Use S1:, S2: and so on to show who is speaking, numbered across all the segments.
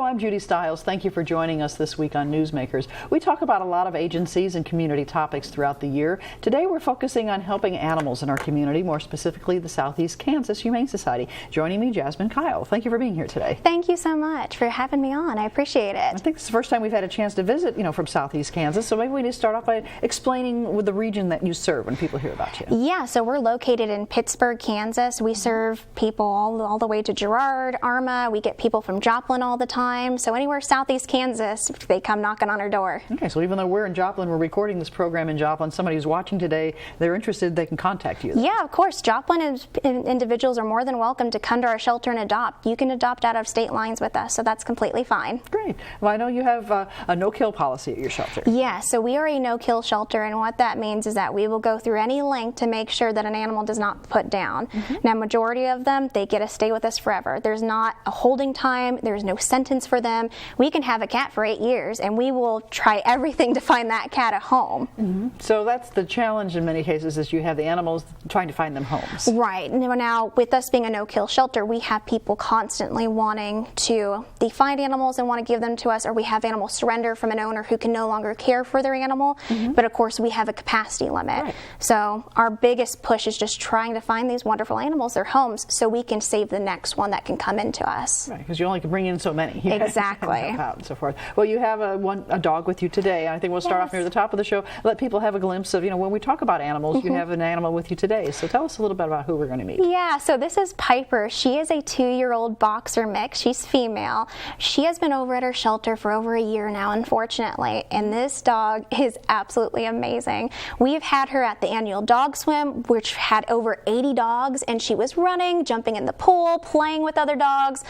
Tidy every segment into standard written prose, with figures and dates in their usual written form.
S1: I'm Judy Stiles. Thank you for joining us this week on Newsmakers. We talk about a lot of agencies and community topics throughout the year. Today we're focusing on helping animals in our community, more specifically the Southeast Kansas Humane Society. Joining me, Jasmine Kyle. Thank you for being here today.
S2: Thank you so much for having me on. I appreciate it.
S1: I think it's the first time we've had a chance to visit, from Southeast Kansas, so maybe we need to start off by explaining with the region that you serve when people hear about you.
S2: Yeah, so we're located in Pittsburgh, Kansas. We serve people all the way to Girard, Arma. We get people from Joplin all the time. So anywhere Southeast Kansas, they come knocking on our door.
S1: Okay, so even though we're in Joplin, we're recording this program in Joplin, somebody who's watching today, they're interested, they can contact you.
S2: Yeah, of course. Joplin individuals are more than welcome to come to our shelter and adopt. You can adopt out of state lines with us, so that's completely fine.
S1: Great. Well, I know you have a no-kill policy at your shelter.
S2: Yeah, so we are a no-kill shelter, and what that means is that we will go through any length to make sure that an animal does not put down. Now, majority of them, they get to stay with us forever. There's not a holding time. There's no sentence for them. We can have a cat for 8 years, and we will try everything to find that cat a home.
S1: So that's the challenge in many cases, is you have the animals trying to find them homes.
S2: Right. Now, with us being a no-kill shelter, we have people constantly wanting to find animals and want to give them to us, or we have animal surrender from an owner who can no longer care for their animal. But of course, we have a capacity limit.
S1: Right.
S2: So our biggest push is just trying to find these wonderful animals, their homes, so we can save the next one that can come into us.
S1: Right, because you only can bring in so many.
S2: Exactly.
S1: And so forth. Well, you have a dog with you today. I think we'll start off near the top of the show. Let people have a glimpse of, when we talk about animals, you have an animal with you today. So tell us a little bit about who we're going to meet.
S2: Yeah, so this is Piper. She is a 2-year-old boxer mix. She's female. She has been over at our shelter for over a year now, unfortunately, and this dog is absolutely amazing. We've had her at the annual dog swim, which had over 80 dogs, and she was running, jumping in the pool, playing with other dogs.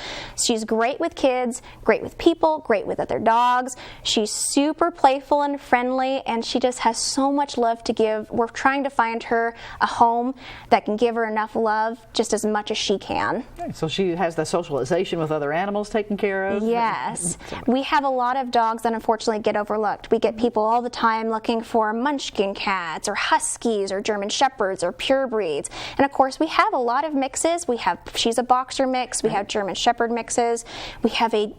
S2: She's great with kids, great with people, great with other dogs. She's super playful and friendly, and she just has so much love to give. We're trying to find her a home that can give her enough love just as much as she can.
S1: Right, so she has the socialization with other animals taken care of?
S2: Yes. We have a lot of dogs that unfortunately get overlooked. We get people all the time looking for munchkin cats or huskies or German shepherds or pure breeds. And of course, we have a lot of mixes. She's a boxer mix. We have German shepherd mixes. We have a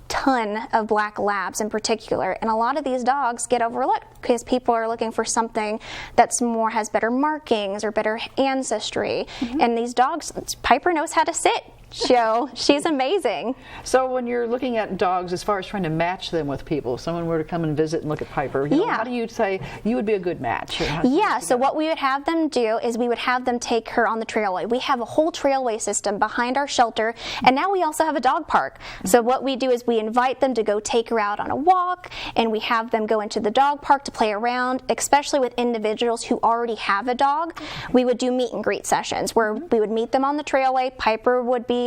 S2: ton of black labs in particular, and a lot of these dogs get overlooked because people are looking for something that's has better markings or better ancestry. And these dogs, Piper knows how to sit. So she's amazing.
S1: So when you're looking at dogs, as far as trying to match them with people, if someone were to come and visit and look at Piper, how do you say you would be a good match?
S2: Yeah, so what we would have them do is we would have them take her on the trailway. We have a whole trailway system behind our shelter, and now we also have a dog park. So what we do is we invite them to go take her out on a walk, and we have them go into the dog park to play around, especially with individuals who already have a dog. We would do meet and greet sessions where we would meet them on the trailway. Piper would be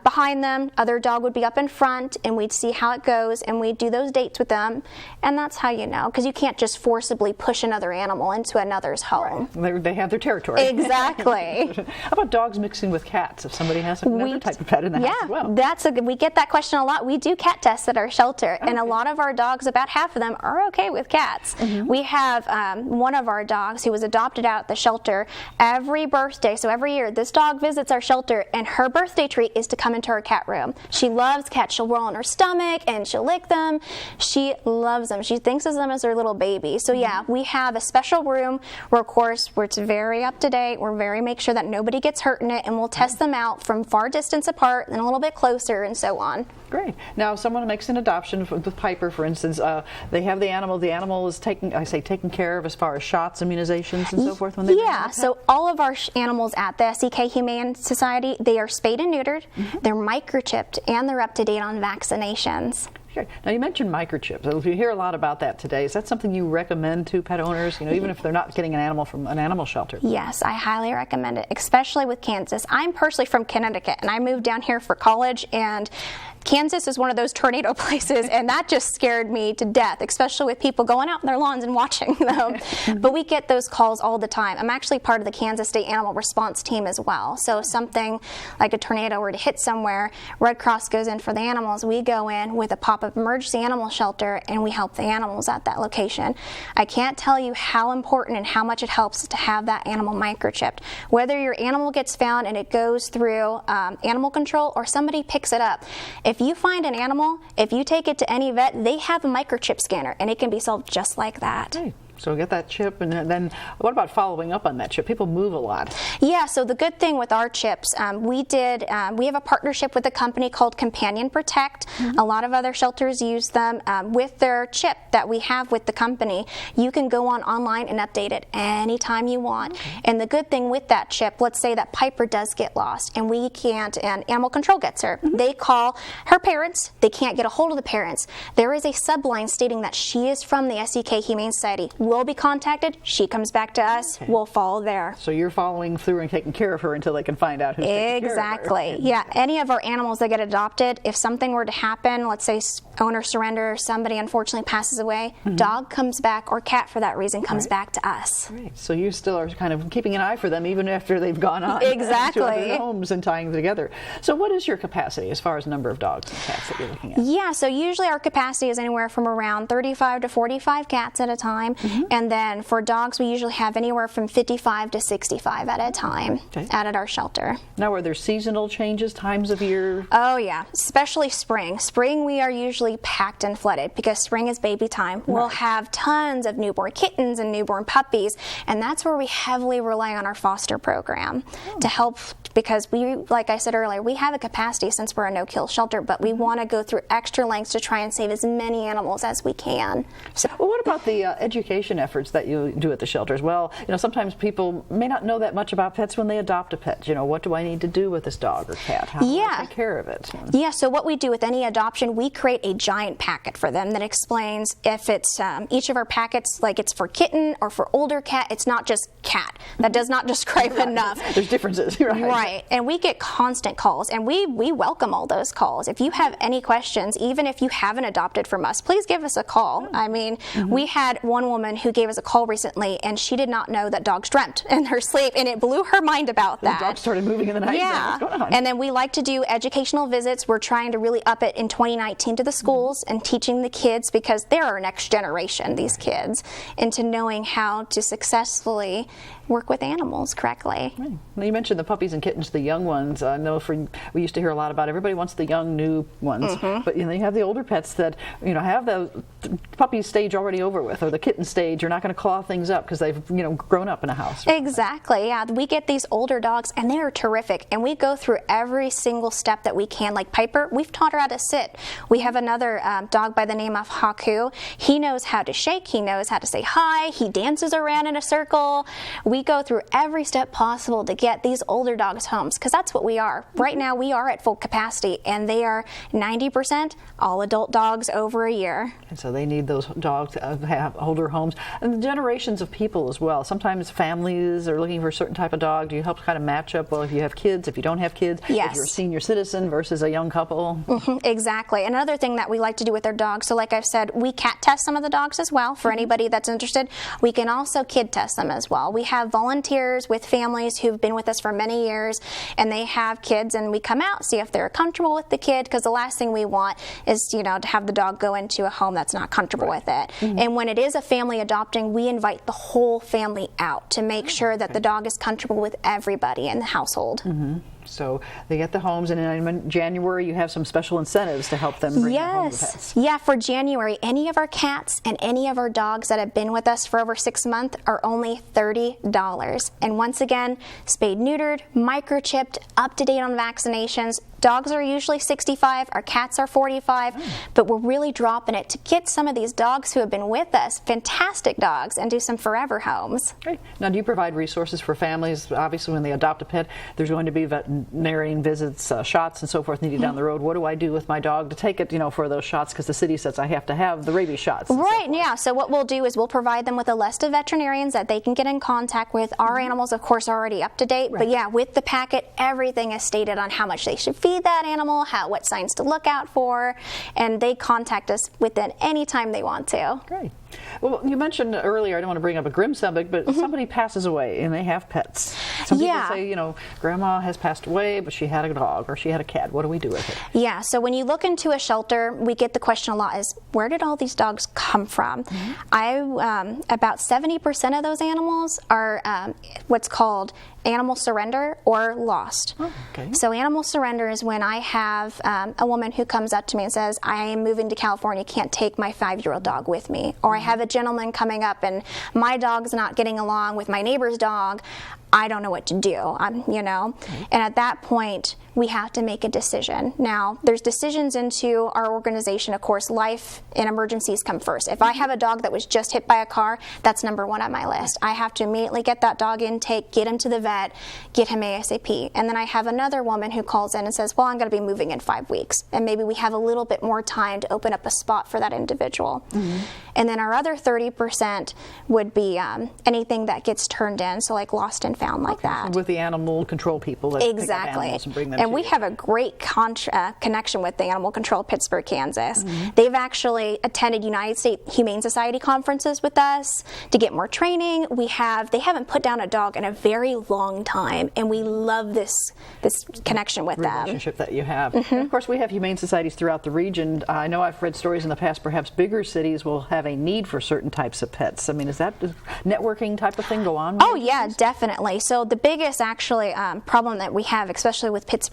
S2: behind them, other dog would be up in front, and we'd see how it goes, and we'd do those dates with them. And that's how you know, because you can't just forcibly push another animal into another's home.
S1: Right. They have their territory.
S2: Exactly.
S1: How about dogs mixing with cats if somebody has another type of pet in the house as well?
S2: We get that question a lot. We do cat tests at our shelter, and a lot of our dogs, about half of them, are okay with cats. We have one of our dogs who was adopted out at the shelter. Every birthday, so every year, this dog visits our shelter, and her birthday treat is to come into her cat room. She loves cats. She'll roll on her stomach and she'll lick them. She loves them. She thinks of them as her little baby. So yeah, we have a special room where, of course, it's very up to date. Make sure that nobody gets hurt in it, and we'll test them out from far distance apart and a little bit closer and so on.
S1: Great. Now, if someone makes an adoption with Piper, for instance, they have the animal. The animal is taken care of as far as shots, immunizations, and so forth. When they
S2: so all of our animals at the SEK Humane Society, they are spayed and neutered, they're microchipped, and they're up to date on vaccinations.
S1: Okay. Now, you mentioned microchips. You hear a lot about that today. Is that something you recommend to pet owners, even if they're not getting an animal from an animal shelter?
S2: Yes, I highly recommend it, especially with Kansas. I'm personally from Connecticut, and I moved down here for college, and Kansas is one of those tornado places, and that just scared me to death, especially with people going out in their lawns and watching them. But we get those calls all the time. I'm actually part of the Kansas State Animal Response Team as well. So if something like a tornado were to hit somewhere, Red Cross goes in for the animals. We go in with a pop-up emergency animal shelter, and we help the animals at that location. I can't tell you how important and how much it helps to have that animal microchipped. Whether your animal gets found and it goes through animal control or somebody picks it up, If you find an animal, if you take it to any vet, they have a microchip scanner, and it can be solved just like that.
S1: Okay. So get that chip, and then what about following up on that chip? People move a lot.
S2: Yeah, so the good thing with our chips, we have a partnership with a company called Companion Protect. A lot of other shelters use them. With their chip that we have with the company, you can go online and update it anytime you want. And the good thing with that chip, let's say that Piper does get lost and we can't, and animal control gets her. They call her parents, they can't get a hold of the parents. There is a subline stating that she is from the SEK Humane Society. Will be contacted, she comes back to us, we'll follow there.
S1: So you're following through and taking care of her until they can find out who's taking care of her.
S2: Exactly. Yeah, any of our animals that get adopted, if something were to happen, let's say owner surrender, somebody unfortunately passes away, dog comes back, or cat for that reason comes back to us.
S1: Right. So you still are kind of keeping an eye for them even after they've gone on
S2: Exactly.
S1: to other homes and tying them together. So what is your capacity as far as number of dogs and cats that you're looking at?
S2: Yeah, so usually our capacity is anywhere from around 35 to 45 cats at a time. And then for dogs, we usually have anywhere from 55 to 65 at a time out at our shelter.
S1: Now, are there seasonal changes, times of year?
S2: Oh yeah, especially spring. Spring we are usually packed and flooded because spring is baby time. We'll have tons of newborn kittens and newborn puppies, and that's where we heavily rely on our foster program to help, because we, like I said earlier, we have a capacity since we're a no-kill shelter, but we want to go through extra lengths to try and save as many animals as we can. So,
S1: well, what about the education efforts that you do at the shelters? Well, you know, sometimes people may not know that much about pets when they adopt a pet. You know, what do I need to do with this dog or cat? How do I take care of it?
S2: Yeah, so what we do with any adoption, we create a giant packet for them that explains if it's each of our packets, like it's for kitten or for older cat, it's not just cat. That does not describe enough.
S1: There's differences, right?
S2: Right, and we get constant calls, and we welcome all those calls. If you have any questions, even if you haven't adopted from us, please give us a call. I mean, we had one woman who gave us a call recently, and she did not know that dogs dreamt in her sleep, and it blew her mind about that.
S1: The dog started moving in the night.
S2: Yeah,
S1: what's going on?
S2: And then we like to do educational visits. We're trying to really up it in 2019 to the schools and teaching the kids, because they're our next generation, these kids, into knowing how to successfully work with animals correctly.
S1: Right. Well, you mentioned the puppies and kittens, the young ones. I know we used to hear a lot about everybody wants the young new ones, but you know, you have the older pets that have the puppy stage already over with, or the kitten stage. You're not going to claw things up because they've grown up in a house.
S2: Exactly. Yeah, we get these older dogs, and they're terrific, and we go through every single step that we can. Like Piper, we've taught her how to sit. We have another dog by the name of Haku. He knows how to shake. He knows how to say hi. He dances around in a circle. We go through every step possible to get these older dogs homes, because that's what we are. Right now we are at full capacity, and they are 90% all adult dogs over a year.
S1: And so they need those dogs to have older homes. And the generations of people as well. Sometimes families are looking for a certain type of dog. Do you help kind of match up, well, if you have kids, if you don't have kids, if you're a senior citizen versus a young couple?
S2: Exactly. Another thing that we like to do with our dogs, so like I've said, we cat test some of the dogs as well for anybody that's interested. We can also kid test them as well. We have volunteers with families who've been with us for many years, and they have kids, and we come out, see if they're comfortable with the kid, because the last thing we want is, to have the dog go into a home that's not comfortable with it. And when it is a family adopting, we invite the whole family out to make sure that the dog is comfortable with everybody in the household.
S1: So they get the homes, and in January you have some special incentives to help them bring home the pets.
S2: Yeah, for January, any of our cats and any of our dogs that have been with us for over 6 months are only $30. And once again, spayed, neutered, microchipped, up to date on vaccinations. Dogs are usually 65, our cats are 45, but we're really dropping it to get some of these dogs who have been with us, fantastic dogs, and do some forever homes.
S1: Great. Now, do you provide resources for families? Obviously, when they adopt a pet, there's going to be veterinarian visits, shots, and so forth needed down the road. What do I do with my dog to take it, for those shots? Because the city says I have to have the rabies shots.
S2: Right, yeah. So what we'll do is we'll provide them with a list of veterinarians that they can get in contact with. Our animals, of course, are already up to date, but yeah, with the packet, everything is stated on how much they should feed that animal, what signs to look out for, and they contact us within any time they want to.
S1: Great. Well, you mentioned earlier, I don't want to bring up a grim subject, but somebody passes away and they have pets. Some people say, Grandma has passed away, but she had a dog or she had a cat. What do we do with it?
S2: Yeah, so when you look into a shelter, we get the question a lot is, where did all these dogs come from? About 70% of those animals are what's called animal surrender or lost.
S1: Oh, okay.
S2: So animal surrender is when I have a woman who comes up to me and says, I am moving to California, can't take my 5-year-old dog with me. Or I have a gentleman coming up and my dog's not getting along with my neighbor's dog. I don't know what to do, And at that point, we have to make a decision. Now, there's decisions into our organization. Of course, life and emergencies come first. If I have a dog that was just hit by a car, that's number one on my list. I have to immediately get that dog intake, get him to the vet, get him ASAP. And then I have another woman who calls in and says, well, I'm going to be moving in 5 weeks. And maybe we have a little bit more time to open up a spot for that individual. And then our other 30% would be anything that gets turned in, so like lost and found like that.
S1: With the animal control people that pick up animals and bring them
S2: and we have a great connection with the Animal Control Pittsburgh, Kansas. They've actually attended United States Humane Society conferences with us to get more training. They haven't put down a dog in a very long time, and we love this connection with them.
S1: Relationship that you have. And of course, we have humane societies throughout the region. I know I've read stories in the past, perhaps bigger cities will have a need for certain types of pets. I mean, is that the networking type of thing go on?
S2: Oh yeah, definitely. So the biggest actually problem that we have, especially with Pittsburgh,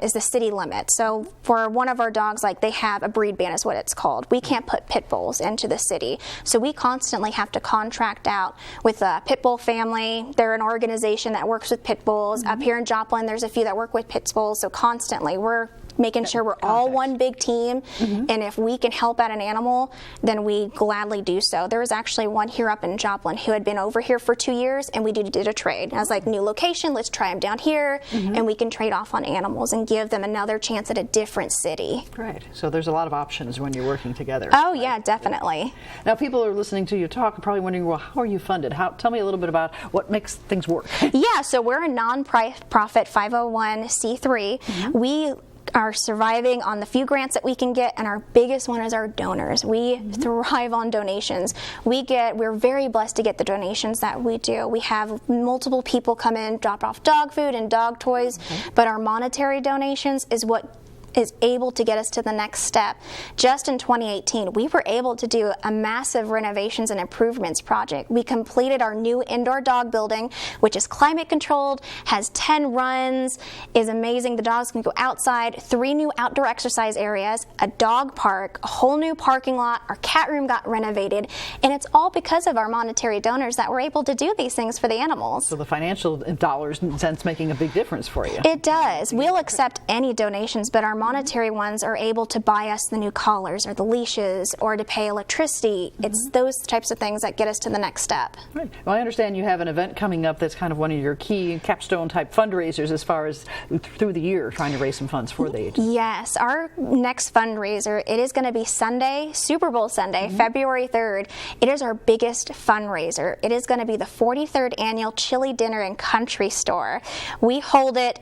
S2: is the city limit. So for one of our dogs, like they have a breed ban is what it's called. We can't put pit bulls into the city. So we constantly have to contract out with a pit bull family. They're an organization that works with pit bulls. Up here in Joplin, there's a few that work with pit bulls. So constantly we're making sure we're all one big team, and if we can help out an animal, then we gladly do so. There was actually one here up in Joplin who had been over here for 2 years, and we did a trade. And I was like, new location, let's try them down here, and we can trade off on animals and give them another chance at a different city.
S1: Right. So there's a lot of options when you're working together.
S2: Oh, yeah, definitely.
S1: Now, people are listening to you talk and probably wondering, well, how are you funded? Tell me a little bit about what makes things work.
S2: Yeah, so we're a non-profit 501c3. We are surviving on the few grants that we can get, and our biggest one is our donors. We thrive on donations. We're very blessed to get the donations that we do. We have multiple people come in, drop off dog food and dog toys, but our monetary donations is what is able to get us to the next step. Just in 2018, we were able to do a massive renovations and improvements project. We completed our new indoor dog building, which is climate controlled, has 10 runs, is amazing. The dogs can go outside, 3 new outdoor exercise areas, a dog park, a whole new parking lot, our cat room got renovated, and it's all because of our monetary donors that we're able to do these things for the animals.
S1: So the financial dollars and cents making a big difference for you.
S2: It does. We'll accept any donations, but our monetary ones are able to buy us the new collars or the leashes or to pay electricity. It's those types of things that get us to the next step.
S1: Right. Well, I understand you have an event coming up that's kind of one of your key capstone type fundraisers as far as through the year trying to raise some funds for the agency.
S2: Yes, our next fundraiser, it is going to be Sunday, Super Bowl Sunday, February 3rd. It is our biggest fundraiser. It is going to be the 43rd annual Chili Dinner and Country Store. We hold it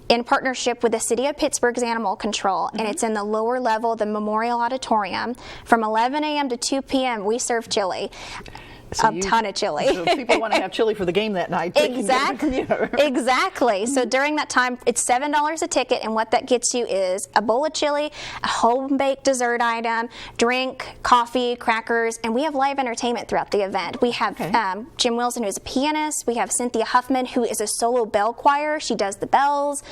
S2: in partnership with the City of Pittsburgh's Animal Control, and it's in the lower level of the Memorial Auditorium. From 11 a.m. to 2 p.m. we serve chili. A ton of chili.
S1: So people want to have chili for the game that night.
S2: Exactly. Exactly. So during that time, it's $7 a ticket, and what that gets you is a bowl of chili, a home-baked dessert item, drink, coffee, crackers, and we have live entertainment throughout the event. We have Jim Wilson, who's a pianist. We have Cynthia Huffman, who is a solo bell choir. She does the bells.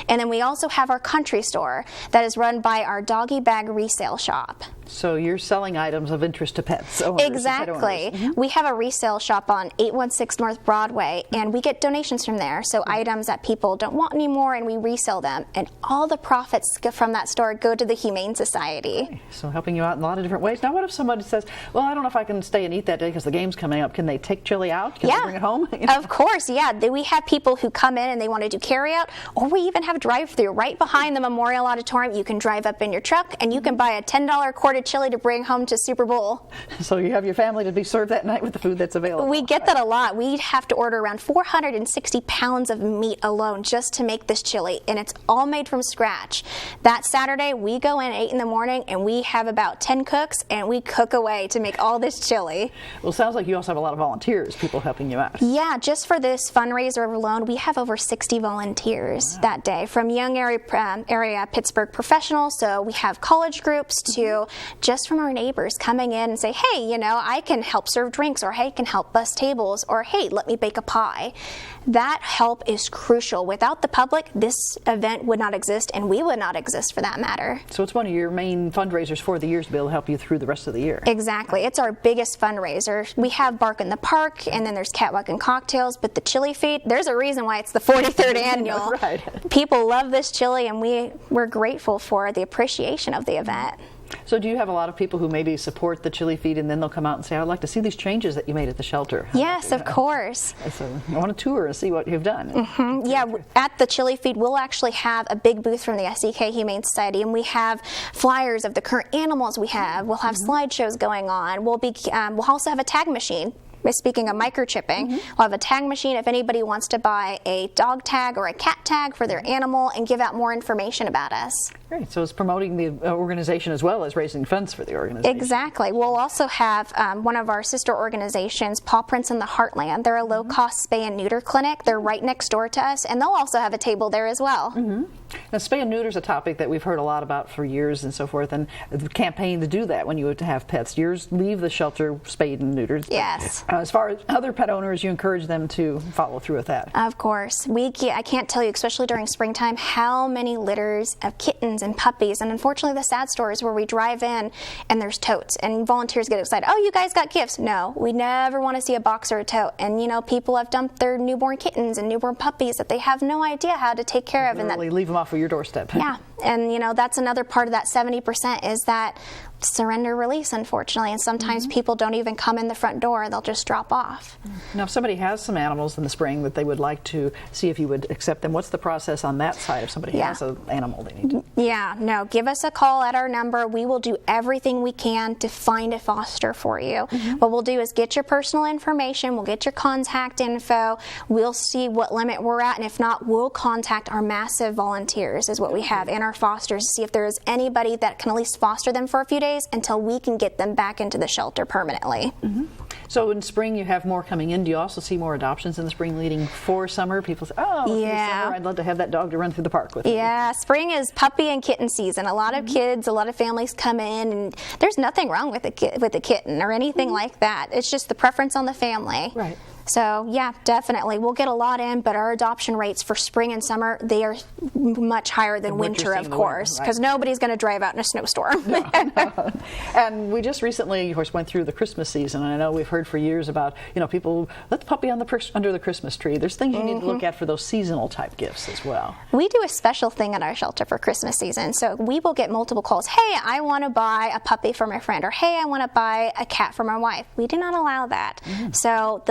S2: And then we also have our country store that is run by our doggy bag resale shop.
S1: So you're selling items of interest to pets owners.
S2: Exactly. We have a resale shop on 816 North Broadway, and we get donations from there. So items that people don't want anymore, and we resell them. And all the profits from that store go to the Humane Society.
S1: Okay. So helping you out in a lot of different ways. Now, what if somebody says, well, I don't know if I can stay and eat that day because the game's coming up. Can they take chili out? Can they bring it home?
S2: Of course, yeah. We have people who come in and they want to do carry out, or we even have drive-through right behind the Memorial Auditorium. You can drive up in your truck, and you can buy a $10 quart of chili to bring home to Super Bowl.
S1: So you have your family to be served that night with the food that's available.
S2: We get that a lot. We have to order around 460 pounds of meat alone just to make this chili, and it's all made from scratch. That Saturday, we go in at 8 in the morning, and we have about 10 cooks, and we cook away to make all this chili.
S1: Well, it sounds like you also have a lot of volunteers, people helping you out.
S2: Yeah, just for this fundraiser alone, we have over 60 volunteers that day, from young area Pittsburgh professionals, so we have college groups, to just from our neighbors coming in and say, hey, I can help serve drinks drinks, or hey, can help bus tables, or hey, let me bake a pie. That help is crucial. Without the public, this event would not exist, and we would not exist for that matter.
S1: So it's one of your main fundraisers for the year to be able to help you through the rest of the year.
S2: Exactly. It's our biggest fundraiser. We have Bark in the Park, and then there's Catwalk and Cocktails, but the chili feed, there's a reason why it's the 43rd annual.
S1: Right.
S2: People love this chili, and we're grateful for the appreciation of the event.
S1: So do you have a lot of people who maybe support the chili feed and then they'll come out and say, I'd like to see these changes that you made at the shelter?
S2: Yes, of course.
S1: So I want to tour and see what you've done.
S2: Mm-hmm. Yeah, at the chili feed, we'll actually have a big booth from the SEK Humane Society, and we have flyers of the current animals we have. We'll have slideshows going on. We'll also have a tag machine. Speaking of microchipping, we'll have a tag machine if anybody wants to buy a dog tag or a cat tag for their animal and give out more information about us.
S1: Great. So it's promoting the organization as well as raising funds for the organization.
S2: Exactly. We'll also have one of our sister organizations, Paw Prints in the Heartland. They're a low-cost spay and neuter clinic. They're right next door to us, and they'll also have a table there as well.
S1: Now, spay and neuter is a topic that we've heard a lot about for years and so forth, and the campaign to do that when you would have pets. Yours leave the shelter spayed and neutered.
S2: Yes.
S1: As far as other pet owners, you encourage them to follow through with that.
S2: Of course. I can't tell you, especially during springtime, how many litters of kittens and puppies, and unfortunately the sad stories where we drive in and there's totes and volunteers get excited, oh, you guys got gifts. No, we never want to see a box or a tote. And you know, people have dumped their newborn kittens and newborn puppies that they have no idea how to take care of. And
S1: Literally leave them off of your doorstep.
S2: Yeah, and you know, that's another part of that 70% is that surrender release, unfortunately, and sometimes people don't even come in the front door, they'll just drop off.
S1: Now, if somebody has some animals in the spring that they would like to see if you would accept them, what's the process on that side if somebody has an animal they need to?
S2: Yeah, no, give us a call at our number. We will do everything we can to find a foster for you. What we'll do is get your personal information, we'll get your contact info, we'll see what limit we're at, and if not, we'll contact our massive volunteers is what we have, and our fosters to see if there is anybody that can at least foster them for a few days until we can get them back into the shelter permanently.
S1: So in spring you have more coming in. Do you also see more adoptions in the spring leading for summer? People say, oh,
S2: yeah,
S1: summer, I'd love to have that dog to run through the park with me.
S2: Yeah, spring is puppy and kitten season. A lot of kids, a lot of families come in, and there's nothing wrong with a kitten or anything like that. It's just the preference on the family.
S1: Right.
S2: So yeah, definitely. We'll get a lot in, but our adoption rates for spring and summer, they are much higher than winter, of course, because nobody's going to drive out in a snowstorm.
S1: No. And we just recently, of course, went through the Christmas season, and I know we've heard for years about, you know, people, let the puppy under the Christmas tree. There's things you need to look at for those seasonal type gifts as well.
S2: We do a special thing at our shelter for Christmas season. So we will get multiple calls. Hey, I want to buy a puppy for my friend, or hey, I want to buy a cat for my wife. We do not allow that. So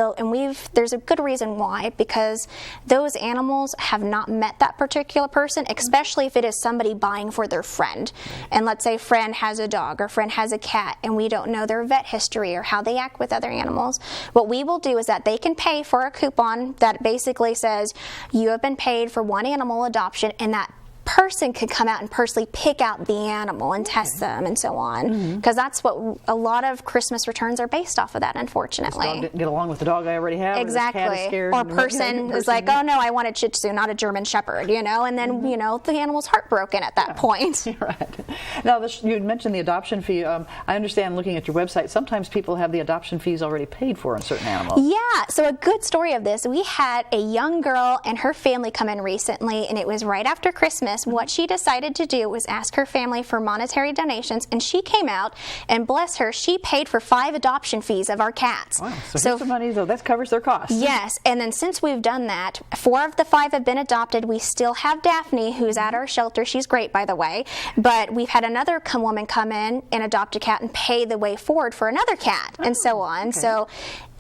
S2: there's a good reason why, because those animals have not met that particular person, especially if it is somebody buying for their friend. And let's say friend has a dog or friend has a cat, and we don't know their vet history or how they act with other animals. What we will do is that they can pay for a coupon that basically says you have been paid for one animal adoption, and that person could come out and personally pick out the animal and test them and so on, because that's what a lot of Christmas returns are based off of, that, unfortunately.
S1: This dog didn't get along with the dog I already have.
S2: Exactly.
S1: Or, this cat is scared,
S2: or person is like, oh no, I want a Shih Tzu, not a German Shepherd, you know, and then you know, the animal's heartbroken at that point.
S1: Right. Now, you mentioned the adoption fee. I understand, looking at your website, sometimes people have the adoption fees already paid for on certain animals.
S2: Yeah, so a good story of this, we had a young girl and her family come in recently, and it was right after Christmas. What she decided to do was ask her family for monetary donations, and she came out, and bless her, she paid for 5 adoption fees of our cats.
S1: Wow, so here's the money, though, that covers their costs.
S2: Yes, and then since we've done that, 4 of the 5 have been adopted. We still have Daphne, who's at our shelter. She's great, by the way, but we've had another woman come in and adopt a cat and pay the way forward for another cat, and so on.
S1: Okay.
S2: So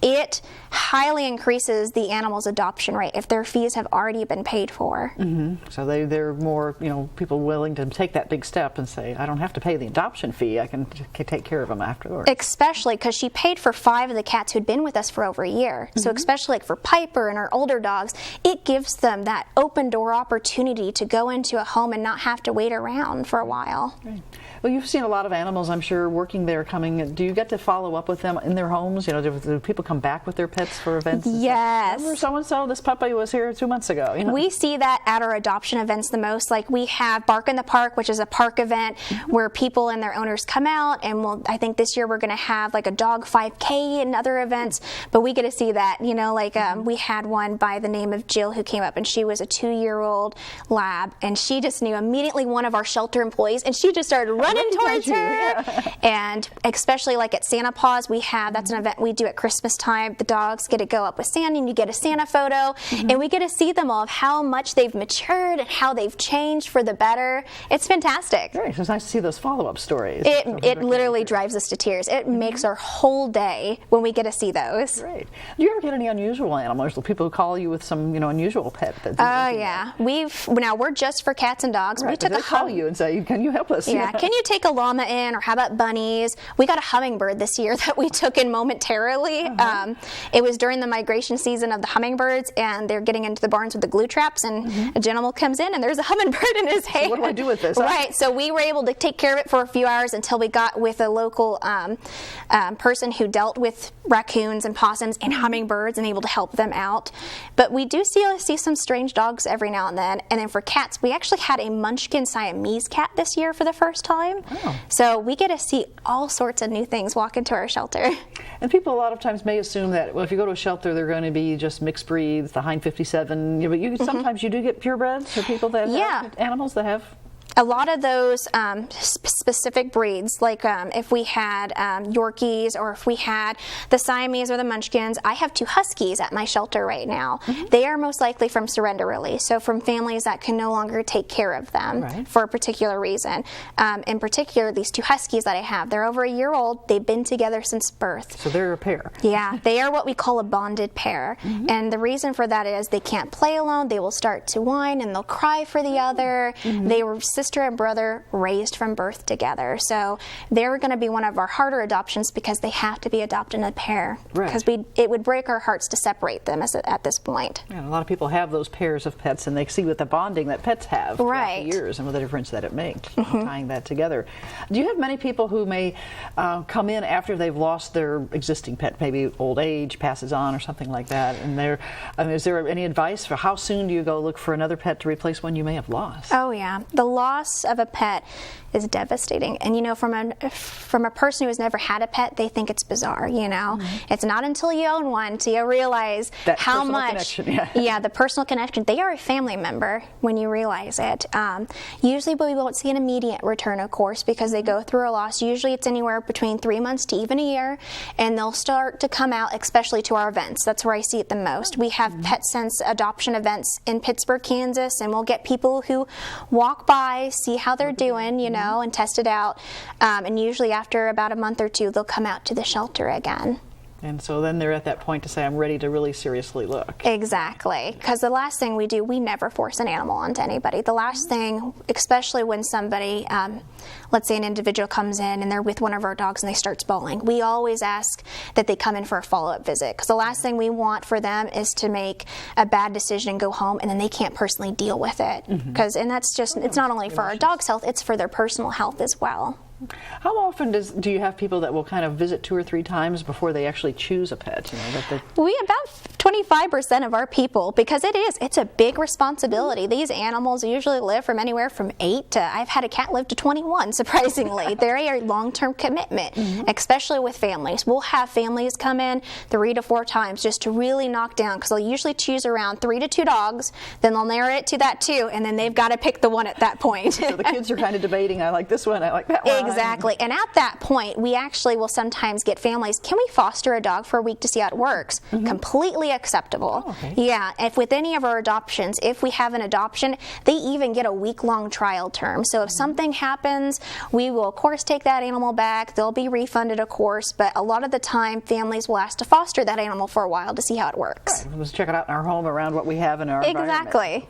S2: it highly increases the animal's adoption rate if their fees have already been paid for.
S1: So they're more, you know, people willing to take that big step and say, I don't have to pay the adoption fee, I can take care of them afterwards.
S2: Especially because she paid for 5 of the cats who'd been with us for over a year. So especially like for Piper and our older dogs, it gives them that open door opportunity to go into a home and not have to wait around for a while.
S1: Right. Well, you've seen a lot of animals, I'm sure, working there, coming. Do you get to follow up with them in their homes? You know, do people come back with their pets for events?
S2: Yes.
S1: Remember so-and-so, this puppy was here 2 months ago. You know?
S2: We see that at our adoption events the most. Like, we have Bark in the Park, which is a park event where people and their owners come out, and I think this year we're going to have like a dog 5K and other events, but we get to see that, you know, like we had one by the name of Jill who came up, and she was a 2-year-old lab, and she just knew immediately one of our shelter employees, and she just started running towards her. Yeah. And especially like at Santa Paws, that's an event we do at Christmas time. The dogs get to go up with Santa, and you get a Santa photo, and we get to see them all of how much they've matured and how they've changed for the better. It's fantastic.
S1: Right. It's nice to see those follow-up stories.
S2: It literally drives us to tears. It makes our whole day when we get to see those.
S1: Great. Do you ever get any unusual animals? People who call you with some, unusual pet?
S2: Oh yeah. We're just for cats and dogs.
S1: Right,
S2: we took
S1: they call you and say, "Can you help us?"
S2: Yeah. Can you take a llama in, or how about bunnies? We got a hummingbird this year that we took in momentarily. It was during the migration season of the hummingbirds, and they're getting into the barns with the glue traps, and a gentleman comes in, and there's a hummingbird in his hand.
S1: So what do I do with this?
S2: Right. So we were able to take care of it for a few hours until we got with a local person who dealt with raccoons and possums and hummingbirds and able to help them out. But we do see some strange dogs every now and then. And then for cats, we actually had a Munchkin Siamese cat this year for the first time.
S1: Oh.
S2: So we get to see all sorts of new things walk into our shelter.
S1: And people a lot of times may assume that, well, if you go to a shelter, they're going to be just mixed breeds, the Hind 57. But sometimes you do get purebreds for people that have animals that have.
S2: A lot of those specific breeds, like if we had Yorkies, or if we had the Siamese or the Munchkins. I have 2 Huskies at my shelter right now. They are most likely from surrender release, so from families that can no longer take care of them for a particular reason. In particular, these 2 Huskies that I have, they're over a year old. They've been together since birth.
S1: So they're a pair.
S2: Yeah, they are what we call a bonded pair. And the reason for that is they can't play alone. They will start to whine, and they'll cry for the other. They were sister and brother raised from birth together, so they're going to be one of our harder adoptions because they have to be adopted in a pair, because it would break our hearts to separate them at this point.
S1: Yeah, a lot of people have those pairs of pets, and they see what the bonding that pets have throughout the years and what the difference that it makes, tying that together. Do you have many people who may come in after they've lost their existing pet, maybe old age passes on or something like that, and is there any advice for how soon do you go look for another pet to replace one you may have lost?
S2: Oh yeah, the loss of a pet is devastating, and from a person who has never had a pet, they think it's bizarre. It's not until you own one till you realize
S1: that
S2: how much the personal connection. They are a family member when you realize it. Usually we won't see an immediate return, of course, because they go through a loss. Usually it's anywhere between 3 months to even a year, and they'll start to come out, especially to our events. That's where I see it the most. We have Pet Sense adoption events in Pittsburgh, Kansas, and we'll get people who walk by, see how they're doing, and test it out. And usually after about a month or 2, they'll come out to the shelter again.
S1: And so then they're at that point to say, I'm ready to really seriously look.
S2: Exactly. Because the last thing we do, we never force an animal onto anybody. The last thing, especially when somebody, let's say an individual comes in and they're with one of our dogs and they start bawling, we always ask that they come in for a follow-up visit. Because the last thing we want for them is to make a bad decision and go home, and then they can't personally deal with it. And that's just, it's not only for our dog's health, it's for their personal health as well.
S1: How often do you have people that will kind of visit 2 or 3 times before they actually choose a pet?
S2: We about 25% of our people, because it's a big responsibility. These animals usually live from anywhere from 8 to, I've had a cat live to 21, surprisingly. They're a long-term commitment, especially with families. We'll have families come in 3 to 4 times just to really knock down, because they'll usually choose around 3 to 2 dogs, then they'll narrow it to that 2, and then they've got to pick the one at that point.
S1: So the kids are kind of debating, I like this one, I like that one.
S2: Exactly. And at that point, we actually will sometimes get families, can we foster a dog for a week to see how it works? Completely acceptable.
S1: Oh, okay.
S2: Yeah. If with any of our adoptions, if we have an adoption, they even get a week-long trial term. So if something happens, we will, of course, take that animal back. They'll be refunded, of course. But a lot of the time, families will ask to foster that animal for a while to see how it works.
S1: Right. Let's check it out in our home around what we have in our environment.
S2: Exactly.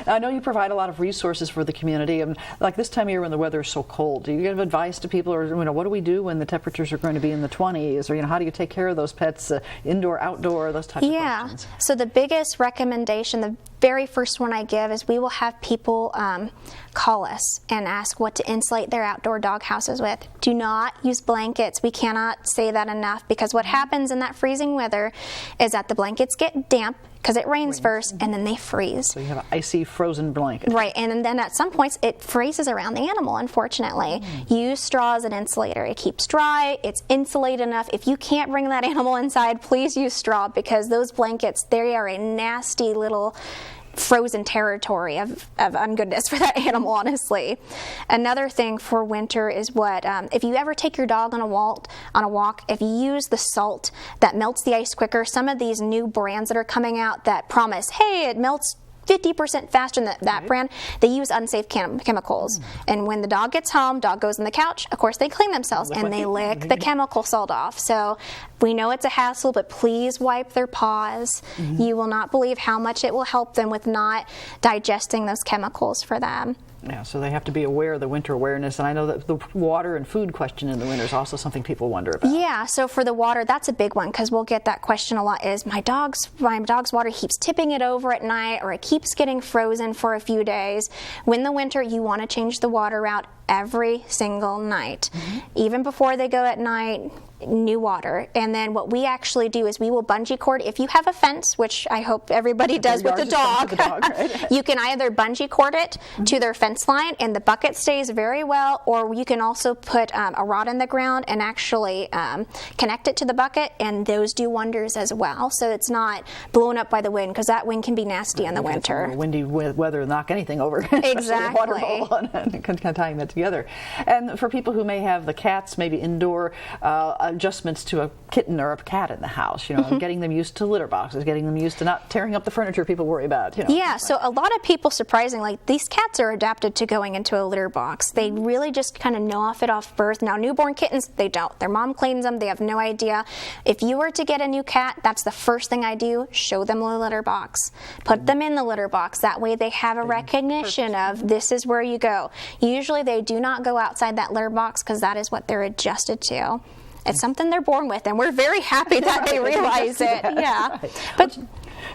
S1: I know you provide a lot of resources for the community. And like this time of year when the weather is so cold, do you give advice to people, or what do we do when the temperatures are going to be in the 20s, or how do you take care of those pets, indoor, outdoor, those types of questions?
S2: So the biggest recommendation, the very first one I give is we will have people call us and ask what to insulate their outdoor dog houses with. Do not use blankets. We cannot say that enough, because what happens in that freezing weather is that the blankets get damp because it rains first, and then they freeze.
S1: So you have an icy, frozen blanket.
S2: Right, and then at some points it freezes around the animal, unfortunately. Use straw as an insulator. It keeps dry, it's insulated enough. If you can't bring that animal inside, please use straw, because those blankets, they are a nasty little frozen territory of ungoodness for that animal, honestly. Another thing for winter is if you ever take your dog on a walk, if you use the salt that melts the ice quicker, some of these new brands that are coming out that promise, hey, it melts 50% faster than that brand, they use unsafe chemicals. And when the dog gets home, dog goes on the couch, of course they clean themselves and they lick the chemical salt off. So we know it's a hassle, but please wipe their paws. You will not believe how much it will help them with not digesting those chemicals for them.
S1: Yeah, so they have to be aware of the winter awareness, and I know that the water and food question in the winter is also something people wonder about.
S2: Yeah, so for the water, that's a big one, because we'll get that question a lot, is my dog's water keeps tipping it over at night, or it keeps getting frozen for a few days. When the winter, you want to change the water out every single night. Even before they go at night, new water. And then what we actually do is we will bungee cord. If you have a fence, which I hope everybody does with the dog, right? You can either bungee cord it to their fence line and the bucket stays very well, or you can also put a rod in the ground and actually connect it to the bucket, and those do wonders as well. So it's not blown up by the wind, because that wind can be nasty in the winter.
S1: Windy weather, knock anything over.
S2: Exactly.
S1: Water ball and kind of tying that together. And for people who may have the cats, maybe indoor adjustments to a kitten or a cat in the house, getting them used to litter boxes, getting them used to not tearing up the furniture people worry about.
S2: Yeah, so a lot of people, surprisingly, these cats are adapted to going into a litter box. They really just kind of know it off birth. Now, newborn kittens, they don't. Their mom cleans them. They have no idea. If you were to get a new cat, that's the first thing I do. Show them the litter box. Put them in the litter box. That way they have a recognition of this is where you go. Usually they do not go outside that litter box, because that is what they're adjusted to. It's something they're born with, and we're very happy that they realize it. Yeah. But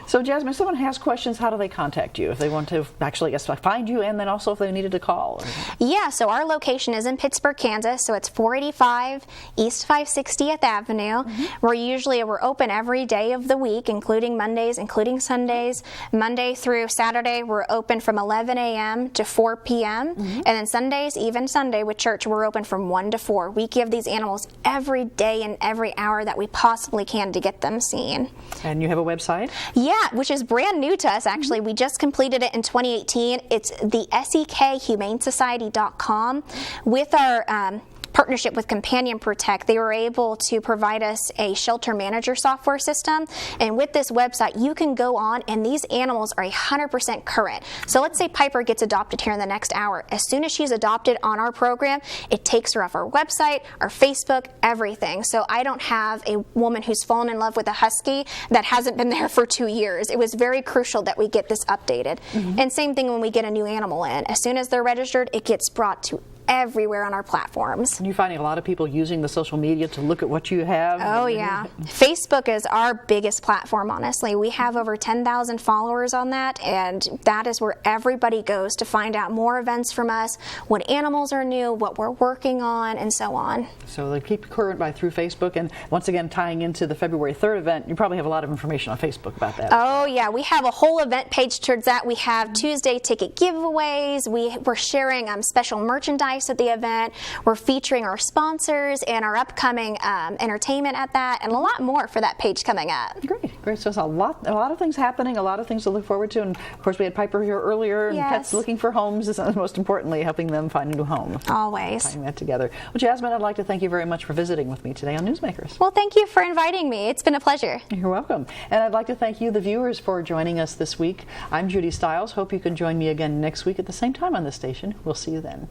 S1: so, Jasmine, if someone has questions, how do they contact you if they want to actually, I guess, find you, and then also if they needed to call?
S2: Yeah, so our location is in Pittsburgh, Kansas, so it's 485 East 560th Avenue. We're open every day of the week, including Mondays, including Sundays. Monday through Saturday, we're open from 11 a.m. to 4 p.m. And then Sundays, even Sunday with church, we're open from 1 to 4. We give these animals every day and every hour that we possibly can to get them seen.
S1: And you have a website?
S2: Yeah, which is brand new to us, actually. We just completed it in 2018. It's the SEK Humane Society.com. With our partnership with Companion Protect, they were able to provide us a shelter manager software system, and with this website you can go on and these animals are 100% current. So let's say Piper gets adopted here in the next hour. As soon as she's adopted on our program, it takes her off our website, our Facebook, everything. So I don't have a woman who's fallen in love with a husky that hasn't been there for 2 years. It was very crucial that we get this updated. And same thing when we get a new animal in. As soon as they're registered, it gets brought to everywhere on our platforms.
S1: And you're finding a lot of people using the social media to look at what you have?
S2: Oh, yeah. Facebook is our biggest platform, honestly. We have over 10,000 followers on that, and that is where everybody goes to find out more events from us, what animals are new, what we're working on, and so on.
S1: So they keep current through Facebook, and once again, tying into the February 3rd event, you probably have a lot of information on Facebook about that.
S2: Oh, yeah. We have a whole event page towards that. We have Tuesday ticket giveaways. We're sharing special merchandise at the event. We're featuring our sponsors and our upcoming entertainment at that, and a lot more for that page coming up.
S1: Great. So it's a lot of things happening, a lot of things to look forward to, and of course we had Piper here earlier, and pets looking for homes is most importantly helping them find a new home.
S2: Always.
S1: Tying that together. Well, Jasmine, I'd like to thank you very much for visiting with me today on Newsmakers.
S2: Well, thank you for inviting me. It's been a pleasure.
S1: You're welcome. And I'd like to thank you, the viewers, for joining us this week. I'm Judy Stiles. Hope you can join me again next week at the same time on this station. We'll see you then.